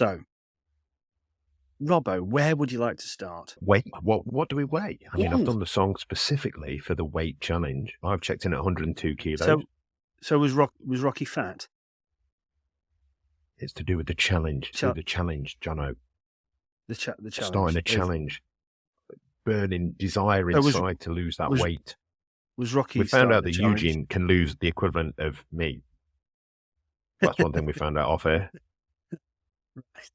So, Robbo, where would you like to start? Weight? What do we weigh? I mean, I've Ooh. done the song specifically for the weight challenge. I've checked in at 102 kilos. So was Rocky fat? It's to do with the challenge. To do with the challenge, Jono. The challenge. Starting a challenge. Burning desire inside to lose that weight. Was Rocky? We found out that Eugene can lose the equivalent of me. That's one thing we found out off air. Right.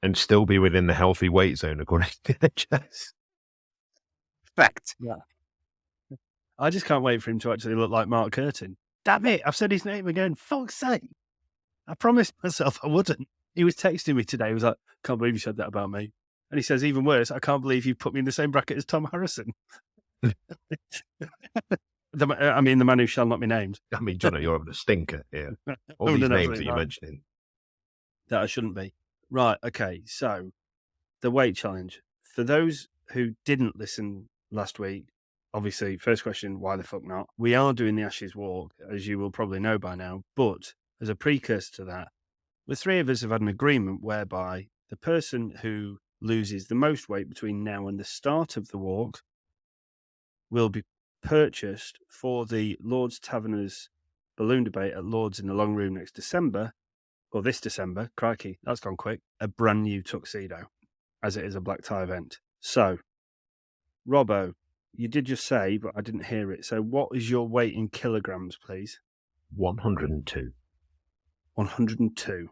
And still be within the healthy weight zone according to the NHS. Fact. Yeah. I just can't wait for him to actually look like Mark Curtin. Damn it, I've said his name again. Fuck's sake. I promised myself I wouldn't. He was texting me today. He was like, can't believe you said that about me. And he says, even worse, I can't believe you put me in the same bracket as Tom Harrison. I mean, the man who shall not be named. I mean, Jono, you're having a stinker here. All these names that you're mentioning. That I shouldn't be. Right, okay. So, the weight challenge. For those who didn't listen last week, obviously, first question, why the fuck not? We are doing the Ashes Walk, as you will probably know by now. But as a precursor to that, the three of us have had an agreement whereby the person who loses the most weight between now and the start of the walk will be purchased for the Lord's Taverners balloon debate at Lord's in the Long Room next December, or this December, crikey, that's gone quick, a brand new tuxedo, as it is a black tie event. So, Robbo, you did just say, but I didn't hear it. So what is your weight in kilograms, please? 102. 102.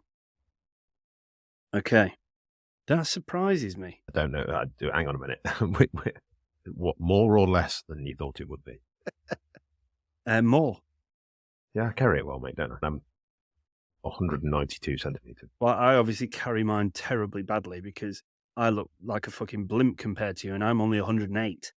Okay. That surprises me. I don't know. Hang on a minute. What, more or less than you thought it would be? More. Yeah, I carry it well, mate, don't I? I'm 192 centimetres. Well, I obviously carry mine terribly badly because I look like a fucking blimp compared to you, and I'm only 108.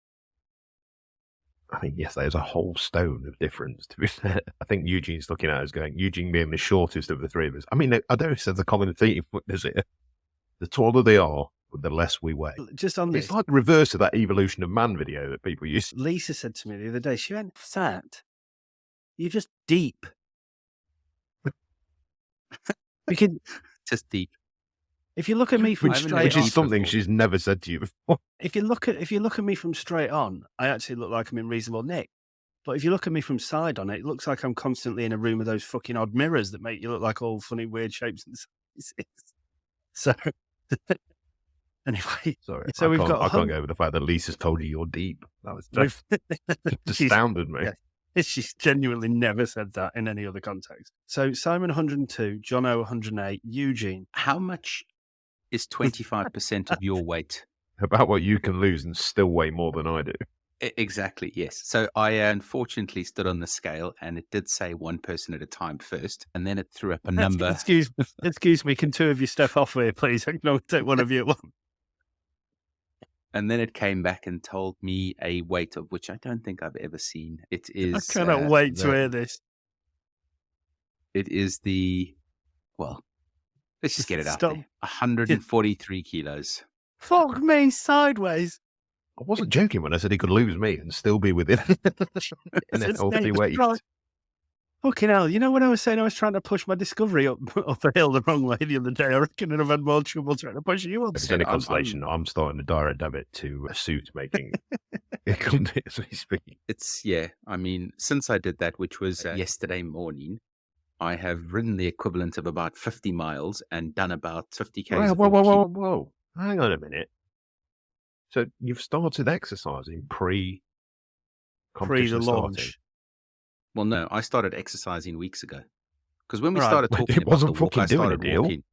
I mean, yes, there's a whole stone of difference, to be fair. I think Eugene's looking at us going, Eugene being the shortest of the three of us. I mean, I don't know if there's a common theme, is it? The taller they are, the less we weigh. Just on this. It's like the reverse of that evolution of man video that people use. Lisa said to me the other day, she went, fat. You're just deep. We can just deep. If you look at me from straight on, which is something she's never said to you before. If you look at me from straight on, I actually look like I'm in reasonable nick. But if you look at me from side on, it looks like I'm constantly in a room with those fucking odd mirrors that make you look like all funny, weird shapes and sizes. So, anyway, sorry. So I can't go over the fact that Lisa's told you you're deep. That was just astounded me. Yeah, she's genuinely never said that in any other context. So Simon 102, Jono 108, Eugene. How much is 25% of your weight? About what you can lose and still weigh more than I do. Exactly, yes. So I unfortunately stood on the scale and it did say one person at a time first, and then it threw up a number. Excuse me, can two of you step off here, please? I can only take one of you at once. And then it came back and told me a weight of which I don't think I've ever seen. It is. I cannot wait to hear this. It is well, let's just get it out there. 143 kilos. Fuck me sideways. I wasn't joking when I said he could lose me and still be within a healthy weight. Right. Fucking hell. You know, when I was saying I was trying to push my Discovery up a hill the wrong way the other day, I reckon I'd have had more trouble trying to push you up. If it's any consolation, I'm starting a direct debit to a suit making as we speak. I mean, since I did that, which was yesterday morning, I have ridden the equivalent of about 50 miles and done about 50 k's. Whoa. Hang on a minute. So you've started exercising pre the launch. Well, no, I started exercising weeks ago. Because when we started talking it wasn't about the walk, fucking I started doing a deal. walking.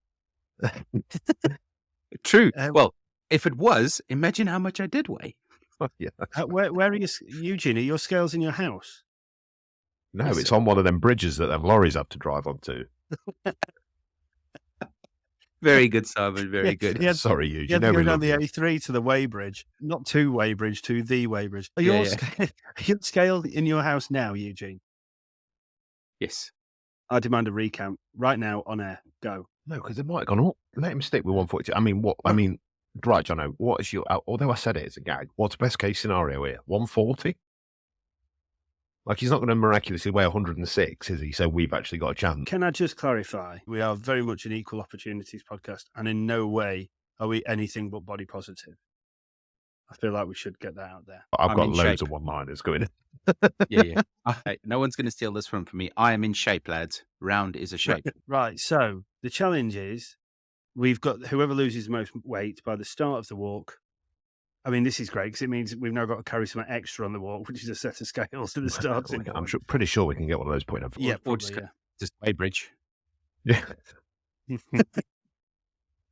True. Well, if it was, imagine how much I did weigh. Yeah. Where are you, Eugene? Are your scales in your house? No, it's on one of them bridges that them lorries have to drive onto. Very good, Simon. Very good. Sorry, Eugene. You had to go down the A3 to the Weybridge, not to Weybridge, to the Weybridge. Are you scaled in your house now, Eugene? Yes. I demand a recount right now on air. Go. No, because it might have gone up. Let him stick with 142. I mean, what? I mean, right, Jono, what is your, although I said it as a gag, what's the best case scenario here? 140? Like, he's not going to miraculously weigh 106, is he? So we've actually got a chance. Can I just clarify? We are very much an equal opportunities podcast, and in no way are we anything but body positive. I feel like we should get that out there. I've I'm got in loads shape. of one-liners going in. Yeah. Hey, no one's going to steal this from me. I am in shape, lads. Round is a shape. Right. So the challenge is we've got whoever loses the most weight by the start of the walk. I mean, this is great because it means we've now got to carry something extra on the walk, which is a set of scales to the starting point. I'm pretty sure we can get one of those point of. Yeah, Or probably, just Weybridge. Yeah.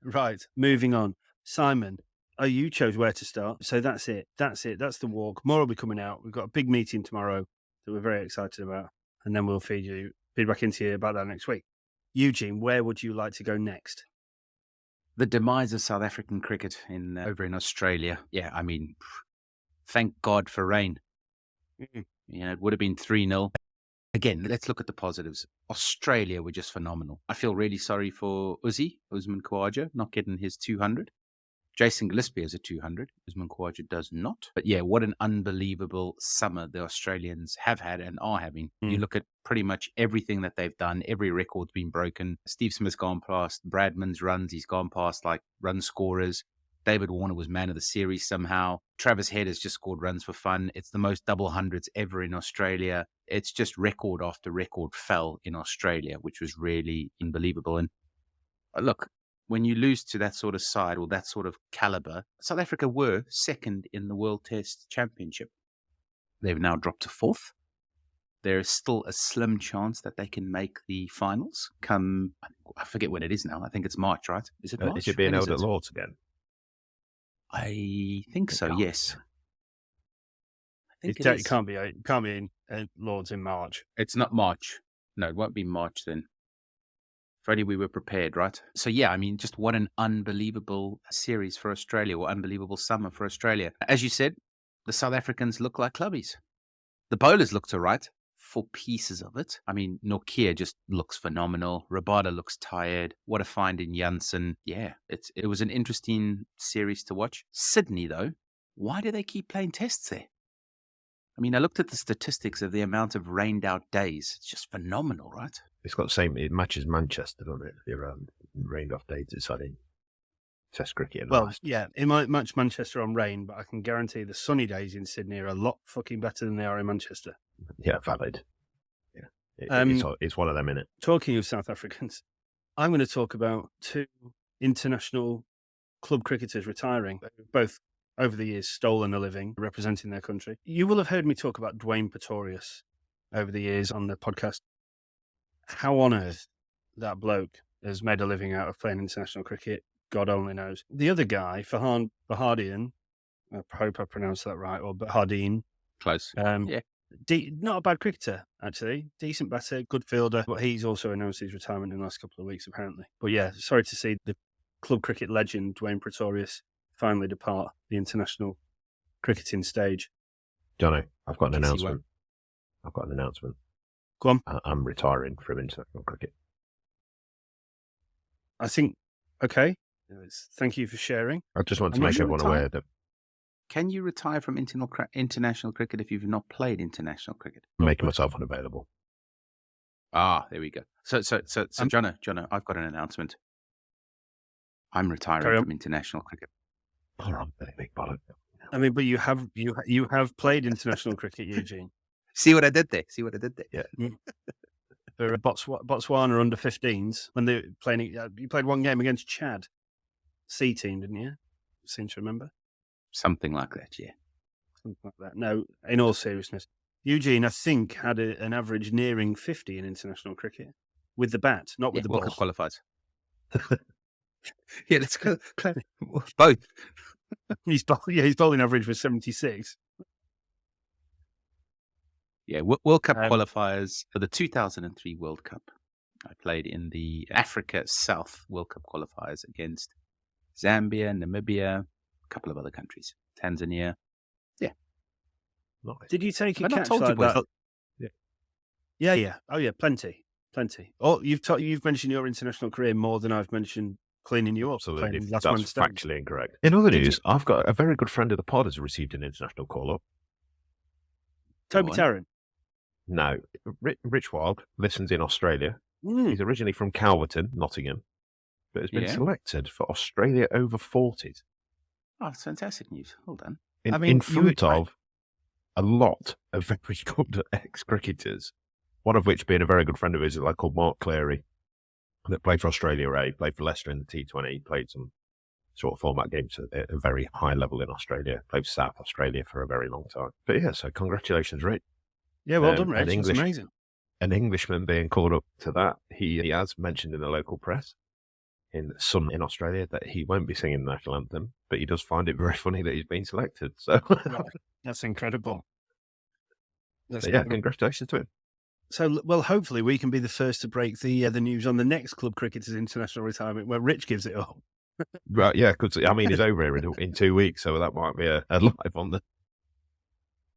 Right. Moving on. Simon, you chose where to start. So that's it. That's the walk. More will be coming out. We've got a big meeting tomorrow that we're very excited about. And then we'll feed back into you about that next week. Eugene, where would you like to go next? The demise of South African cricket over in Australia. Yeah, I mean, thank God for rain. You know, it would have been 3-0. Again, let's look at the positives. Australia were just phenomenal. I feel really sorry for Usman Khawaja, not getting his 200. Jason Gillespie has a 200. Usman Khawaja does not. But yeah, what an unbelievable summer the Australians have had and are having. You look at pretty much everything that they've done. Every record's been broken. Steve Smith's gone past Bradman's runs. He's gone past like run scorers. David Warner was man of the series somehow. Travis Head has just scored runs for fun. It's the most double hundreds ever in Australia. It's just record after record fell in Australia, which was really unbelievable. And look, when you lose to that sort of side or that sort of caliber, South Africa were second in the World Test Championship. They've now dropped to fourth. There is still a slim chance that they can make the finals come, I forget when it is now. I think it's March, right? Is it March? Is it being held at Lords again? I think so, yes. I think It can't be in Lords in March. It's not March. No, it won't be March then. Freddie, we were prepared, right? So yeah, I mean, just what an unbelievable series for Australia, or unbelievable summer for Australia. As you said, the South Africans look like clubbies. The bowlers looked all right for pieces of it. I mean, Nortje just looks phenomenal. Rabada looks tired. What a find in Janssen. Yeah, it was an interesting series to watch. Sydney, though, why do they keep playing tests there? I mean, I looked at the statistics of the amount of rained out days. It's just phenomenal, right? It's got the same. It matches Manchester, doesn't it? The rained off days deciding Test cricket. Yeah, it might match Manchester on rain, but I can guarantee the sunny days in Sydney are a lot fucking better than they are in Manchester. Yeah, valid. Yeah, it's one of them, innit? Talking of South Africans, I'm going to talk about two international club cricketers retiring, both over the years stolen a living representing their country. You will have heard me talk about Dwayne Pretorius over the years on the podcast. How on earth that bloke has made a living out of playing international cricket, God only knows. The other guy, Farhan Bahadian, I hope I pronounced that right, or Bahadine. Close. Yeah. Not a bad cricketer, actually. Decent batter, good fielder, but he's also announced his retirement in the last couple of weeks, apparently. But yeah, sorry to see the club cricket legend, Dwayne Pretorius, finally depart the international cricketing stage. Jono, I've got an announcement. Go on. I'm retiring from international cricket. I think, okay. Thank you for sharing. I just want to make everyone aware that. Can you retire from international cricket if you've not played international cricket? I'm making myself unavailable. Ah, there we go. So, Jono, I've got an announcement. I'm retiring from international cricket. All right, big bollock. I mean, but you have played international cricket, Eugene. See what I did there? Yeah. For Botswana under 15s, when they were playing, you played one game against Chad, C team, didn't you? Seem to remember. Something like that, yeah. Something like that. No, in all seriousness, Eugene, I think, had an average nearing 50 in international cricket with the bat, not with the ball. World Cup qualified. Yeah, let's go. Both. His bowling average was 76. Yeah, World Cup qualifiers for the 2003 World Cup. I played in the Africa South World Cup qualifiers against Zambia, Namibia, a couple of other countries, Tanzania. Yeah. Nice. Did you take a catch like that? Yeah. Oh, yeah, plenty. Oh, you've mentioned your international career more than I've mentioned cleaning you up. Absolutely, that's factually incorrect. In other news, I've got a very good friend of the pod has received an international call-up. Toby Tarrant. No, Rich Wild listens in Australia. Mm. He's originally from Calverton, Nottingham, but has been Yeah. selected for Australia over 40s. Oh, that's fantastic news. Well done. In front of a lot of very good ex-cricketers, one of which being a very good friend of his, a lad called Mark Cleary, that played for Australia A, played for Leicester in the T20, played some sort of format games at a very high level in Australia, played for South Australia for a very long time. But yeah, so congratulations, Rich. Yeah, well done, Rich. That's amazing. An Englishman being called up to that. He has mentioned in the local press in the Sun in Australia that he won't be singing the national anthem, but he does find it very funny that he's been selected. So that's incredible. Congratulations to him. So, well, hopefully we can be the first to break the news on the next club cricketers' international retirement where Rich gives it up. Right, yeah, because I mean he's over here in 2 weeks, so that might be a live on the